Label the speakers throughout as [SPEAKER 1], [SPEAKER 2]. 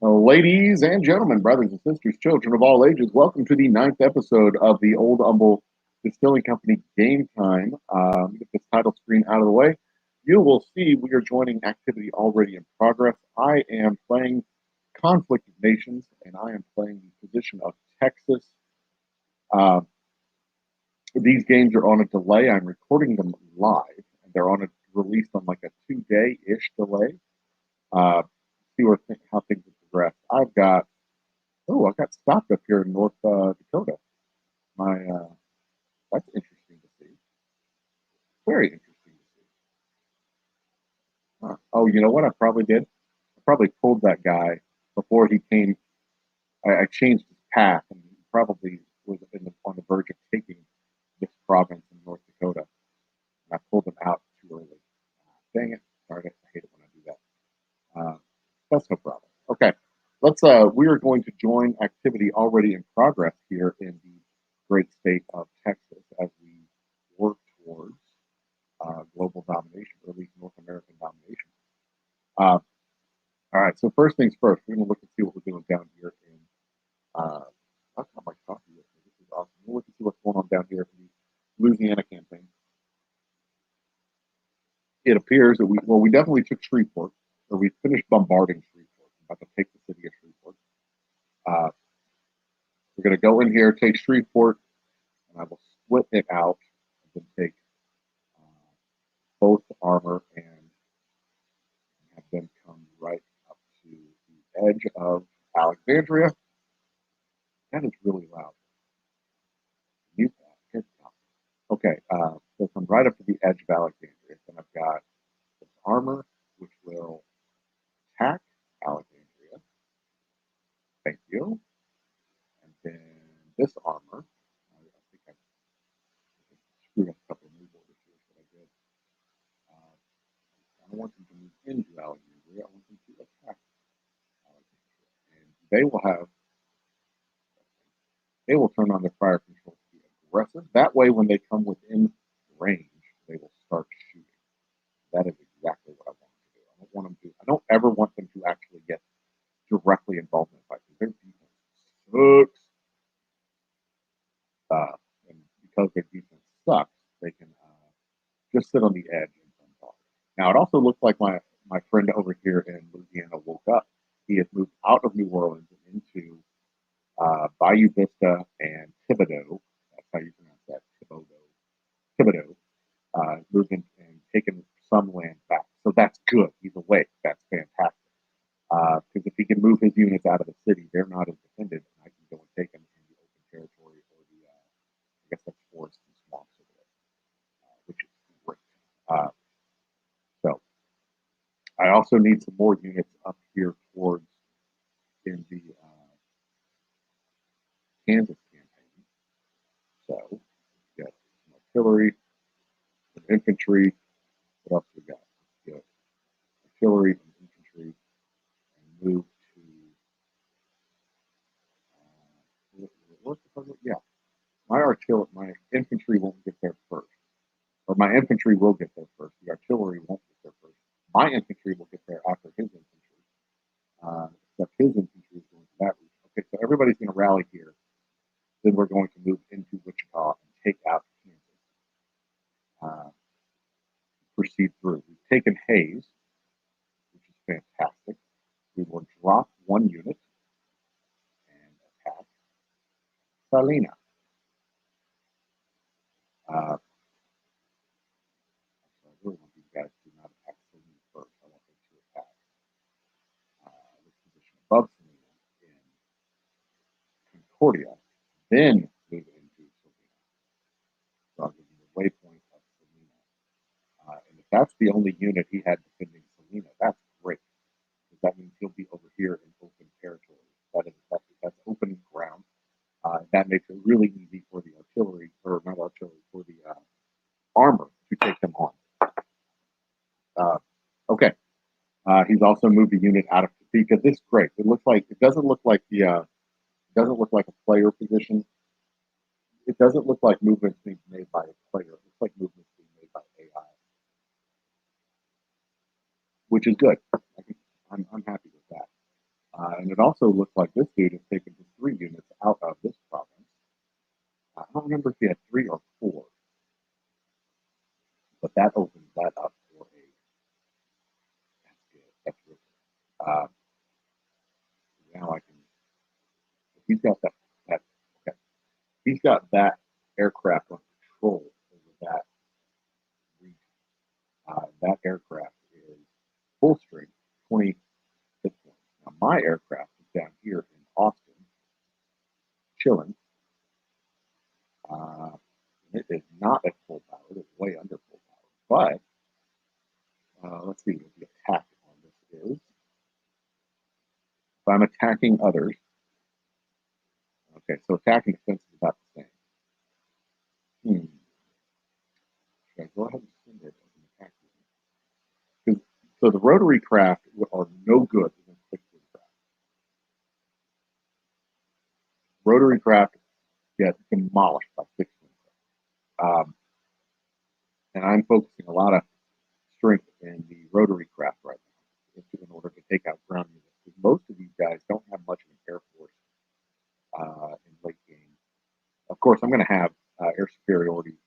[SPEAKER 1] Ladies and gentlemen, brothers and sisters, children of all ages, welcome to the ninth episode of the Old Humble Distilling Company Game Time. Get this title screen out of the way. You will see we are joining activity already in progress. I am playing Conflict of Nations, and I am playing the position of Texas. These games are on a delay. I'm recording them live, and they're on a released on like a 2-day-ish delay. See how things have progressed. I got stopped up here in North Dakota. That's interesting to see. Very interesting to see. Oh, you know what I probably did? I probably pulled that guy before he came. I changed his path, and he probably was on the verge of taking this province in North Dakota. And I pulled him out too early. Dang it! Sorry, I hate it when I do that. That's no problem. Okay, let's. We are going to join activity already in progress here in the great state of Texas as we work towards global domination, or at least North American domination. All right. So first things first, we're going to look and see what we're doing down here in. I've got my coffee with me. This is awesome. We'll look and see what's going on down here in the Louisiana campaign. It appears that we definitely took Shreveport, or we finished bombarding Shreveport. We're about to take the city of Shreveport. We're going to go in here, take Shreveport, and I will split it out and then take both armor and have them come right up to the edge of Alexandria. That is really loud. Mute that. Okay, so come right up to the edge of Alexandria. Then I've got this armor, which will attack Alexandria. Thank you. And then this armor. I think I screwed up a couple of move orders here, but I did. I don't want them to move into Alexandria. I want them to attack Alexandria. And they will turn on their fire control to be aggressive. That way, when they come within range, they will start shooting. That is exactly what I want them to do. I don't ever want them to actually get directly involved in the fight. Their defense sucks. And because their defense sucks, they can just sit on the edge and talk. Now, it also looks like my friend over here in Louisiana woke up. He has moved out of New Orleans and into Bayou Vista and Thibodaux. That's how you pronounce that, Thibodaux. Moved in and taken some land back. So that's good. He's awake. That's fantastic. Because if he can move his units out of the city, they're not as defended, and I can go and take them in the open territory or the, I guess that's forests and swamps over there, which is great. So I also need some more units up here towards in the Kansas campaign. So we got some artillery, some infantry. What else we got? We got artillery and infantry, and move to yeah. My infantry won't get there first, or my infantry will get there first. The artillery won't get there first. My infantry will get there after his infantry. Except his infantry is going to that region. Okay, so everybody's going to rally here. Then we're going to move into Wichita and take out Kansas. Proceed through. We've taken Hayes, which is fantastic. We will drop one unit and attack Salina. I really want these guys to not attack Salina first. I want them to attack this position above Salina in Concordia, then move into Salina. So I'll give you the waypoint of Salina. And if that's the only unit he had defending Salina, that's great. Because that means he'll be over here in open territory. That's open ground. That makes it really easy for the artillery, or not artillery, for the armor to take them on. Okay. He's also moved a unit out of Topeka. This is great. It doesn't look like a player position. It doesn't look like movements being made by a player. It looks like movements being made by AI, which is good. I'm happy with that. And it also looks like this dude has taken his 3 units out of this province. I don't remember if he had 3 or 4, but that opens that up for a. That's good. That's really good. Now I can. He's got that. Okay. He's got that aircraft on control over that region. That aircraft is full strength, 20 hit points. Now my aircraft is down here in Austin, chilling. It is not at full power. It's way under full power. But let's see what the attack on this is. If I'm attacking others, okay, so attacking defense is about the same. Should I go ahead and send it as an attack unit? So the rotary craft are no good against fixed wing craft. Rotary craft get demolished by fixed wing craft. And I'm focusing a lot of strength in the rotary craft right now in order to take out ground units. Because most of these guys don't have much of an air force in late game. Of course, I'm going to have air superiority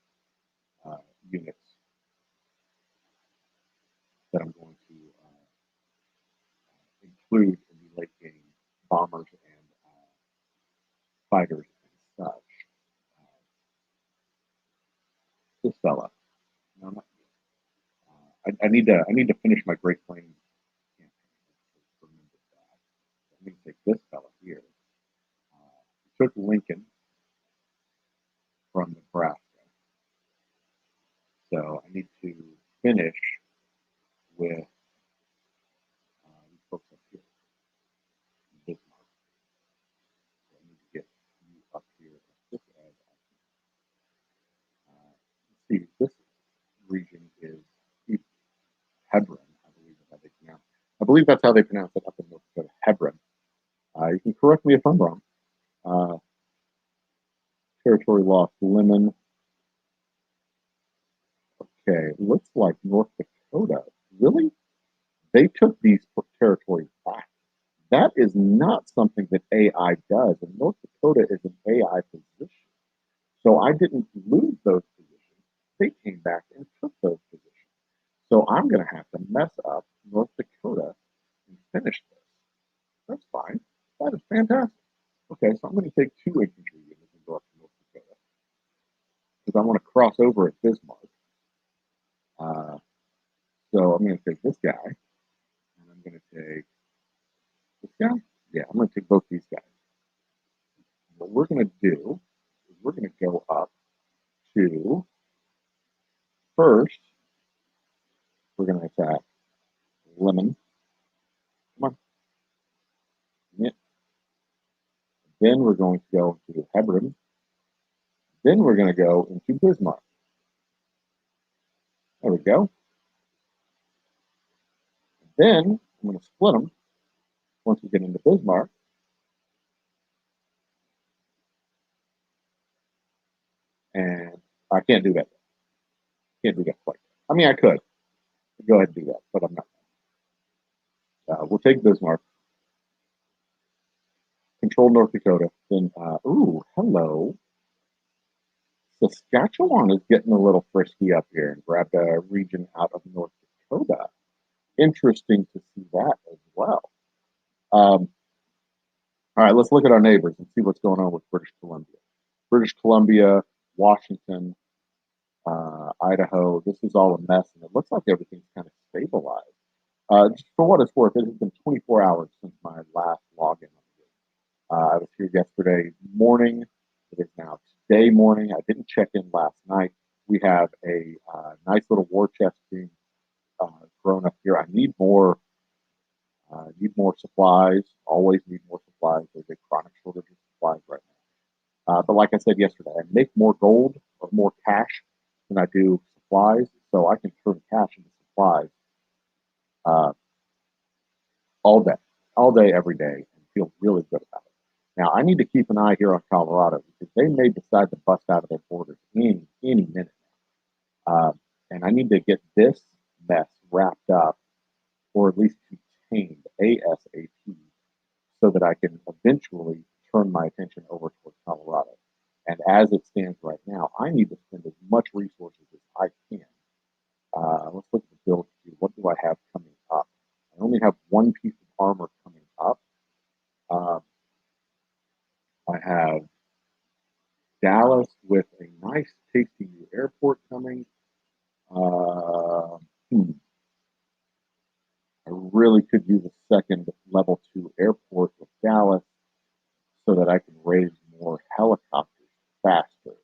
[SPEAKER 1] units that I'm going to include in the late game bombers and fighters and such. This fella, no, not you. I need to finish my Great Plains campaign. Remember that. Let me take this fella here. Took Lincoln from Nebraska, so I need to finish with these folks up here. Bismarck. So I need to get you up here as quick as I can. Let's see, this region is Hebron, I believe that's how they pronounce it. I believe that's how they pronounce it up in North Dakota, Hebron. You can correct me if I'm wrong. Territory lost, Lemon. Okay, looks like North Dakota. Really? They took these territories back. That is not something that AI does. And North Dakota is an AI position. So I didn't lose those positions. They came back and took those positions. So I'm going to have to mess up North Dakota and finish this. That's fine. That is fantastic. Okay, so I'm going to take 2 infantry units and go up to North Dakota because I want to cross over at Bismarck. So I'm going to take this guy, and I'm going to take this guy. Yeah, I'm going to take both these guys. What we're going to do is we're going to go up to first. We're going to attack Lemon. Come on. Yeah. Then we're going to go into Hebron. Then we're going to go into Bismarck. There we go. Then I'm going to split them once we get into Bismarck. And I can't do that. Can't do that quite. I mean, I could. Go ahead and do that, but I'm not. We'll take Bismarck. Control North Dakota. Then, hello. Saskatchewan is getting a little frisky up here and grabbed a region out of North Dakota. Interesting to see that as well. All right, let's look at our neighbors and see what's going on with British Columbia. British Columbia, Washington, Idaho. This is all a mess, and it looks like everything's kind of stabilized. Just for what it's worth, it has been 24 hours since my last login. I was here yesterday morning. It is now today morning. I didn't check in last night. We have a nice little war chest being grown up here. I need more. Need more supplies. Always need more supplies. There's a chronic shortage of supplies right now. But like I said yesterday, I make more gold or more cash than I do supplies, so I can turn cash into supplies all day, every day, and feel really good about it. Now, I need to keep an eye here on Colorado because they may decide to bust out of their borders any minute now. And I need to get this mess wrapped up or at least contained ASAP so that I can eventually turn my attention over towards Colorado. And as it stands right now, I need to spend as much resources as I can. Let's look at the build queue. What do I have coming up? I only have one piece of armor coming up. I have Dallas with a nice, tasty new airport coming. I really could use a second level 2 airport with Dallas so that I can raise more helicopters faster.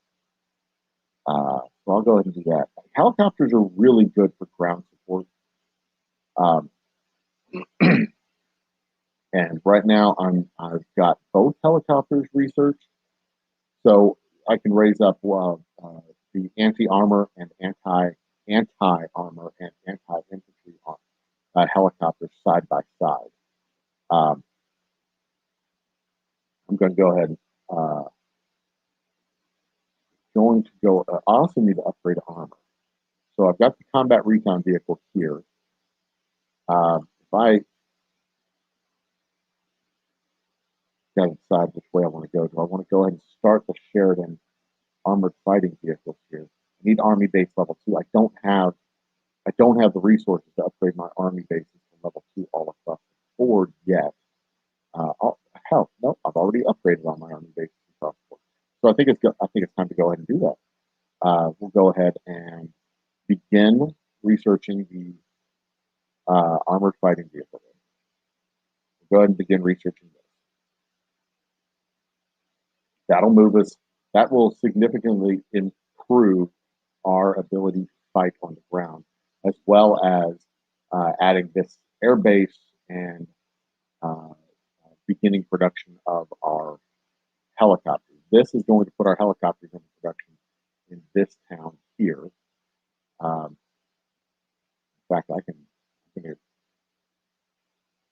[SPEAKER 1] So I'll go ahead and do that. Helicopters are really good for ground support. Um, and right now I've got both helicopters researched, so I can raise up the anti-armor and anti-armor and anti-infantry helicopters side by side. I'm going to go ahead and I also need to upgrade armor. So I've got the combat recon vehicle here. If I got to decide which way I want to go, do I want to go ahead and start the Sheridan armored fighting vehicles here? I need army base level 2. I don't have the resources to upgrade my army bases to level 2 all across the board yet. Hell, no, I've already upgraded all my army bases across the board. So I think it's time to go ahead and do that. We'll go ahead and begin researching the armored fighting vehicle. We'll go ahead and begin researching this. That'll move us. That will significantly improve our ability to fight on the ground, as well as adding this air base and beginning production of our helicopters. This is going to put our helicopters into production in this town here. In fact, I'm going to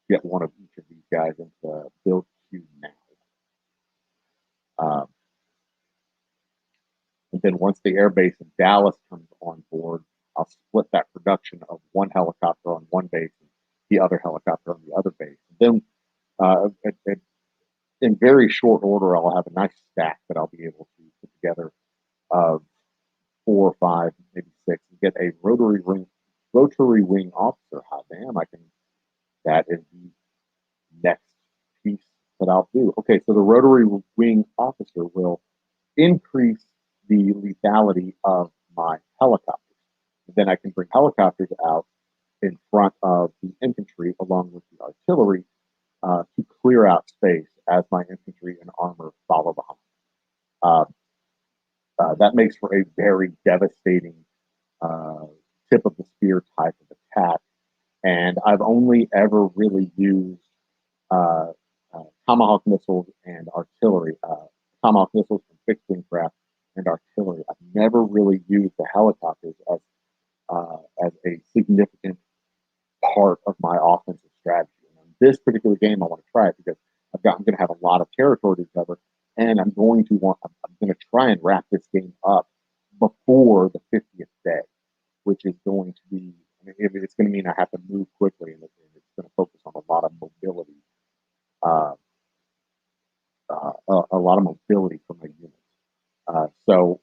[SPEAKER 1] get one of each of these guys into build queue now. And then once the air base in Dallas comes on board, I'll split that production of one helicopter on one base and the other helicopter on the other base. And then in very short order, I'll have a nice stack that I'll be able to put together of 4 or 5, maybe 6, and get a rotary wing officer. Hot damn, that is the next piece that I'll do. Okay, so the rotary wing officer will increase the lethality of my helicopters. Then I can bring helicopters out in front of the infantry along with the artillery to clear out space as my infantry and armor follow behind. That makes for a very devastating tip of the spear type of attack. And I've only ever really used Tomahawk missiles and artillery, Tomahawk missiles from fixed wing craft and artillery. I've never really used the helicopters as a significant part of my offensive strategy. And in this particular game, I want to try it because I'm going to have a lot of territory to cover, and I'm going to try and wrap this game up before the 50th day, which is going to be, it's going to mean I have to move quickly, and it's going to focus on a lot of mobility, a lot of mobility for my units. So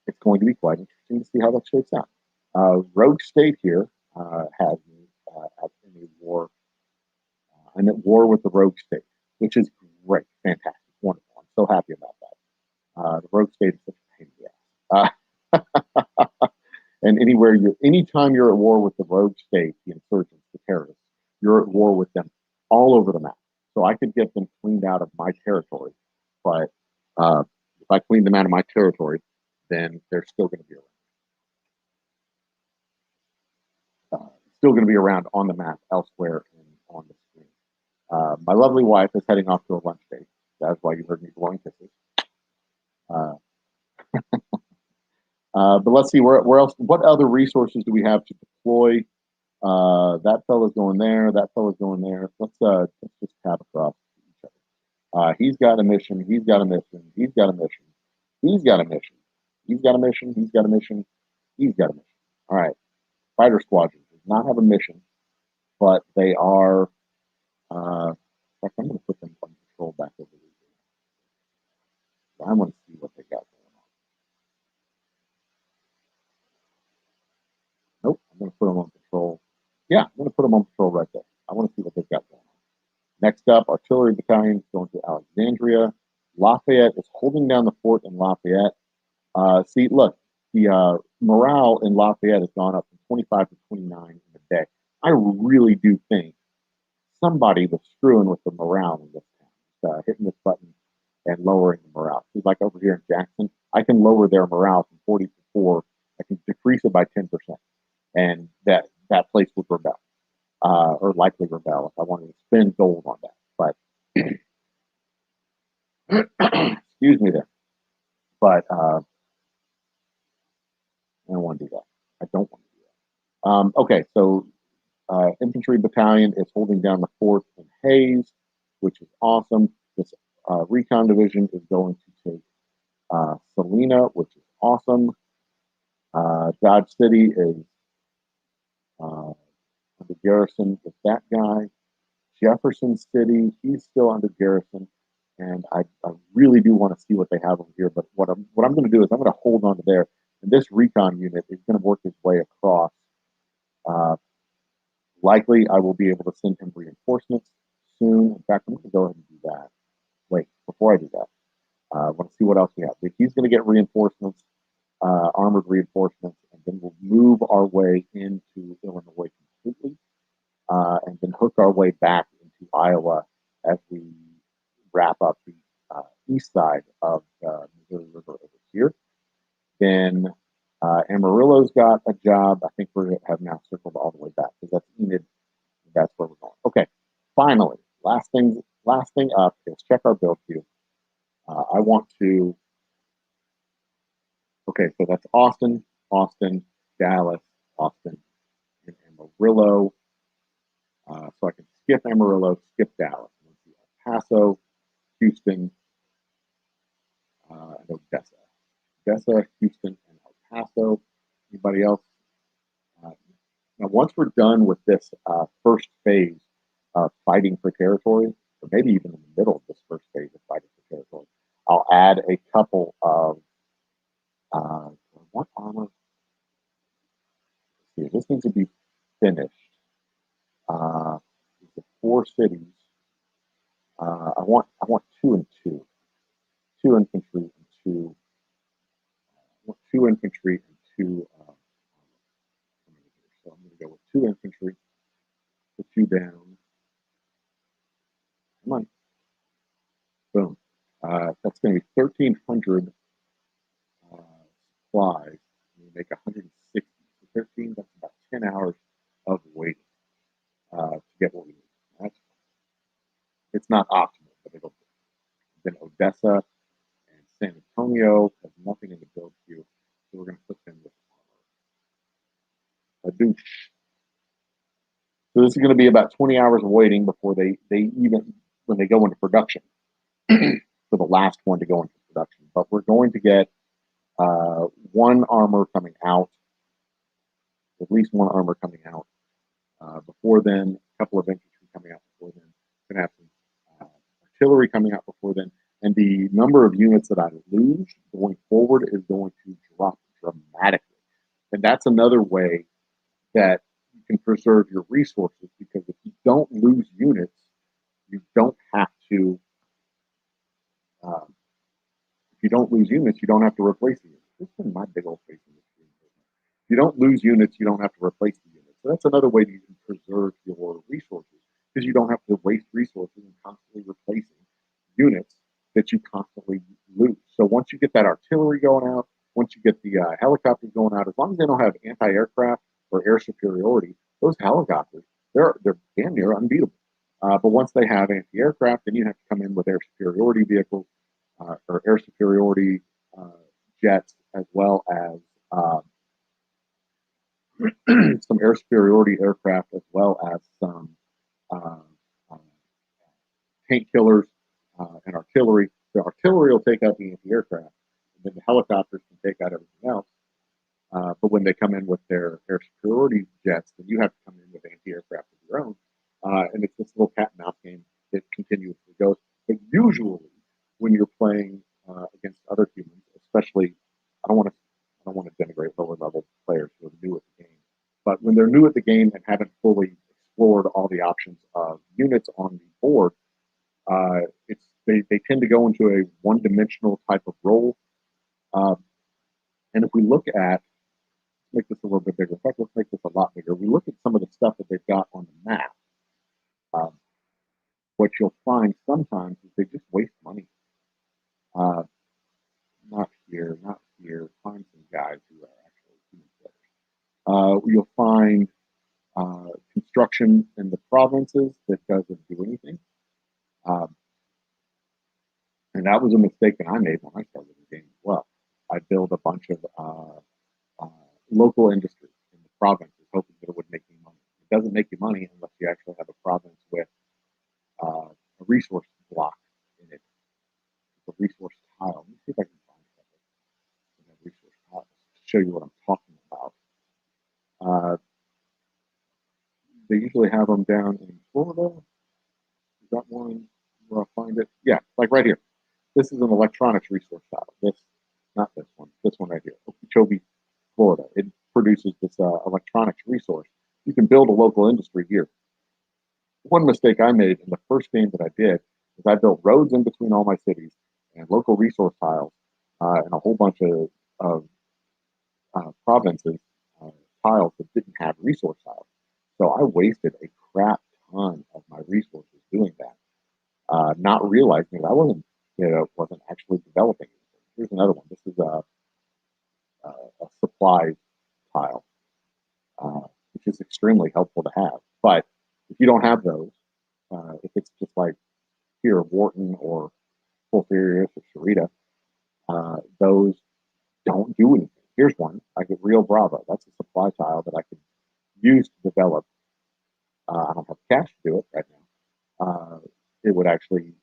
[SPEAKER 1] it's going to be quite interesting to see how that shakes out. Rogue State here has me in a war. I'm at war with the Rogue State, which is great, fantastic, wonderful. I'm so happy about that. The Rogue State is such a pain in the ass. And anytime you're at war with the Rogue State, the insurgents, the terrorists, you're at war with them all over the map. So I could get them cleaned out of my territory, but if I clean them out of my territory, then they're still going to be around. Still going to be around on the map elsewhere and on the screen. My lovely wife is heading off to a lunch date. That's why you heard me blowing kisses. But let's see where else. What other resources do we have to deploy? That fellow's going there. That fellow's going there. Let's just tab across each other. He's got a mission. He's got a mission. He's got a mission. He's got a mission. He's got a mission. He's got a mission. He's got a mission. All right. Fighter squadron does not have a mission, but they are. In fact, I'm going to put them Let's see what they've got going on. Next up, artillery battalion going to Alexandria. Lafayette is holding down the fort in Lafayette. See, look, the morale in Lafayette has gone up from 25 to 29 in a day. I really do think somebody was screwing with the morale in this town, hitting this button and lowering the morale. See, like over here in Jackson, I can lower their morale from 40 to 4. I can decrease it by 10%, and that place would rebel, or likely rebel if I wanted to spend gold on that. But excuse me there. But I don't want to do that. I don't want to do that. Okay, so infantry battalion is holding down the fort in Hayes, which is awesome. This recon division is going to take Salina, which is awesome. Dodge City is under garrison with that guy. Jefferson City, he's still under garrison, and I really do want to see what they have over here. But what I'm going to do is I'm going to hold on to there, and this recon unit is going to work its way across. Likely, I will be able to send him reinforcements soon. In fact, I'm going to go ahead and do that. Wait, before I do that, I want to see what else we have. He's going to get reinforcements, armored reinforcements, and then we'll move our way into Illinois completely, and then hook our way back into Iowa as we wrap up the east side of the Missouri River over here. Then Amarillo's got a job. I think we have now circled all the way back because that's Enid. That's where we're going. Okay, finally, last thing up is check our build queue. I want to. Okay, so that's Austin, Dallas, Austin, and Amarillo. So I can skip Amarillo, skip Dallas. El Paso, Houston, and Odessa. Odessa, Houston, and El Paso. Anybody else? Now, once we're done with this first phase of fighting for territory, or maybe even in the middle of this first phase of fighting for territory, I'll add a couple of what armor? Let's see, this needs to be finished. The 4 cities. I want 2 and 2, 2 infantry and 2. I want 2 infantry and 2. So I'm going to go with 2 infantry, put 2 down. Come on. Boom. That's going to be 1,300 supplies. You make 160. So 13, that's about 10 hours of waiting to get what we need. It's not optimal, but it'll be. Then Odessa and San Antonio have nothing in the build queue, so we're going to put them with armor. A douche. So this is going to be about 20 hours of waiting before they even, when they go into production, for the last one to go into production. But we're going to get 1 armor coming out, at least 1 armor coming out before then, a couple of infantry coming out before then, going to have some artillery coming out before then, and the number of units that I lose going forward is going to drop dramatically. And that's another way that you can preserve your resources, because if you don't lose units, you don't have to. If you don't lose units, you don't have to replace the units. This is my big old face in the screen. If you don't lose units, you don't have to replace the units. So that's another way that you can preserve your resources, because you don't have to waste resources and constantly replacing units that you constantly lose. So once you get that artillery going out, once you get the helicopters going out, as long as they don't have anti-aircraft or air superiority, those helicopters, they're damn near unbeatable. But once they have anti-aircraft, then you have to come in with air superiority vehicles, or air superiority jets, as well as some air superiority aircraft, as well as some tank killers and artillery. The artillery will take out the anti-aircraft, and then the helicopters can take out everything else. But when they come in with their air superiority jets, then you have to come in with anti-aircraft of your own. And it's this little cat and mouse game that continuously goes. But usually, when you're playing against other humans, especially, I don't want to denigrate lower level players who are new at the game, but when they're new at the game and haven't fully explored all the options of units on the board, they tend to go into a one-dimensional type of role. Uh, and if we look at make this a little bit bigger, in fact, let's make this a lot bigger. We look at some of the stuff that they've got on the map. Um, what you'll find sometimes is they just waste money. Uh, not here, not here. Find some guys who are actually team players. You'll find construction in the provinces that doesn't do anything. Um, and that was a mistake that I made when I started the game as well. I built a bunch of local industries in the provinces, hoping that it would make me money. It doesn't make you money unless you actually have a province with a resource block in it, a resource tile. Let me see if I can find something in a resource tile to show you what I'm talking about. They usually have them down in Florida. Is that one where I'll find it? Yeah, like right here. This is an electronics resource tile. Not this one right here. Okeechobee, Florida. It produces this electronics resource. You can build a local industry here. One mistake I made in the first game that I did is I built roads in between all my cities and local resource tiles and a whole bunch of provinces tiles that didn't have resource tiles. So I wasted a crap ton of my resources doing that, not realizing that I wasn't actually developing anything. Here's another one. This is a supply tile, which is extremely helpful to have. But if you don't have those, if it's just like here, Wharton or Porphyrius or Sarita, those don't do anything. Here's one. I get Rio Bravo. That's a supply tile that I could use to develop. I don't have cash to do it right now. It would actually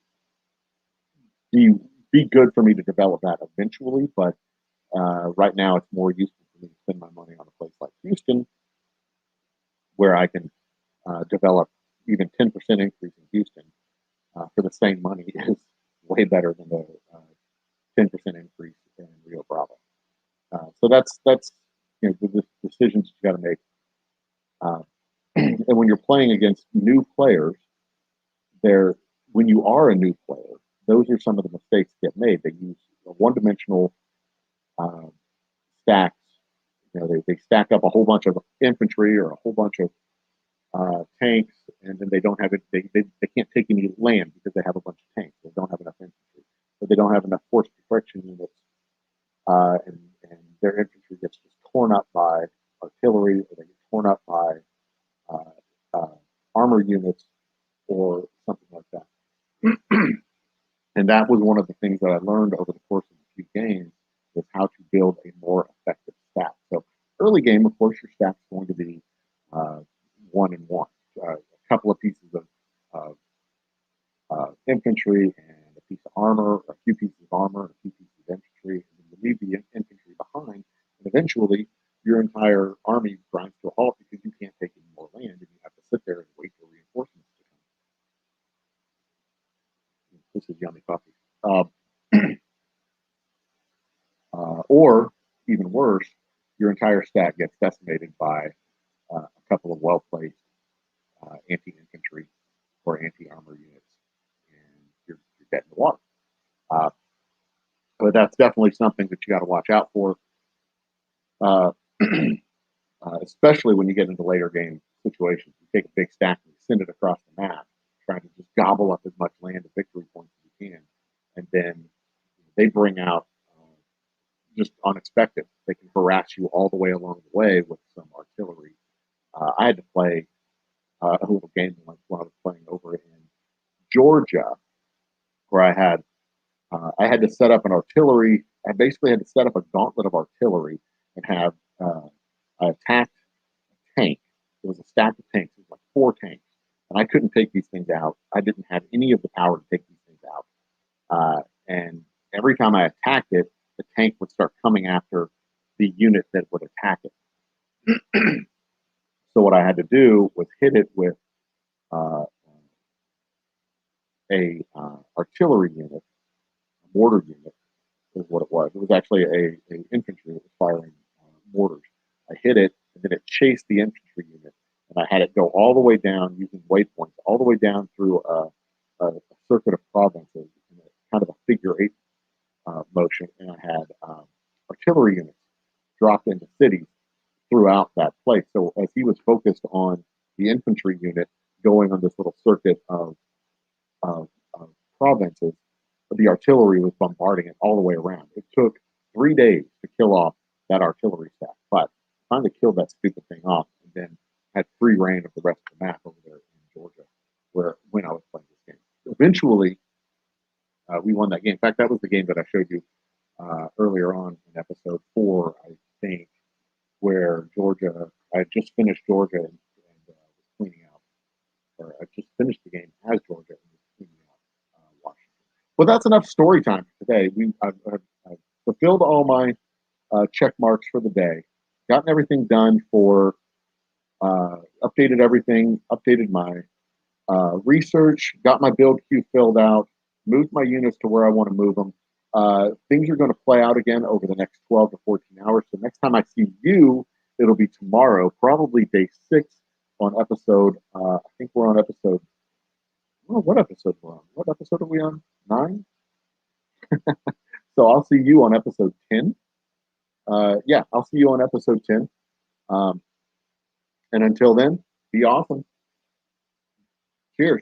[SPEAKER 1] be good for me to develop that eventually, but right now it's more useful for me to spend my money on a place like Houston, where I can develop even 10% increase in Houston for the same money is way better than the 10% increase in Rio Bravo. So that's the decisions you got to make. And when you're playing against new players, when you are a new player, those are some of the mistakes that get made. They use one-dimensional stacks. They stack up a whole bunch of infantry or a whole bunch of tanks, and then they don't have it. They can't take any land because they have a bunch of tanks. They don't have enough infantry, but they don't have enough force protection units, and their infantry gets just torn up by artillery, or they get torn up by armor units, or something like that. And that was one of the things that I learned over the course of a few games is how to build a more effective stack. So early game, of course, your stack's going to be 1 and 1. A couple of pieces of infantry and a piece of armor, a few pieces of armor, and a few pieces of infantry, and then you leave the infantry behind, and eventually your entire army grinds to a halt because you can't take any more land, and you have to sit there and wait for reinforcements to come. This is yummy coffee. Or even worse, your entire stack gets decimated by a couple of well-placed anti-infantry or anti-armor units, and you're dead in the water. But that's definitely something that you got to watch out for, especially when you get into later game situations. You take a big stack and you send it across the map, trying to just gobble up as much land to victory points as you can, and then they bring out just unexpected. They can harass you all the way along the way with some artillery. I had to play a little game when I was playing over in Georgia, where I had to set up an artillery. I basically had to set up a gauntlet of artillery and have I attacked a tank. It was a stack of tanks. It was like 4 tanks, and I couldn't take these things out. I didn't have any of the power to take these things out. And every time I attacked it, the tank would start coming after the unit that would attack it. So what I had to do was hit it with a artillery unit, a mortar unit is what it was. It was actually a infantry that was firing mortars. I hit it, and then it chased the infantry unit, and I had it go all the way down using waypoints, all the way down through a circuit of provinces in a kind of a figure eight motion, and I had artillery units dropped into cities throughout that place. So as he was focused on the infantry unit going on this little circuit of provinces, the artillery was bombarding it all the way around. It took 3 days to kill off that artillery staff, but finally killed that stupid thing off, and then had free reign of the rest of the map over there in Georgia, where when I was playing this game. Eventually, we won that game. In fact, that was the game that I showed you earlier on in episode 4, I think, where Georgia, I had just finished Georgia and was cleaning out, or I just finished the game as Georgia and was cleaning out Washington. But that's enough story time for today. I've fulfilled all my check marks for the day, gotten everything done for, updated everything, updated my research, got my build queue filled out, moved my units to where I want to move them. Things are going to play out again over the next 12 to 14 hours. So next time I see you, it'll be tomorrow, probably day 6 on episode. I think we're on episode. Well, what episode we're on? What episode are we on? 9. So I'll see you on episode 10. Yeah, I'll see you on episode 10. And until then, be awesome. Cheers.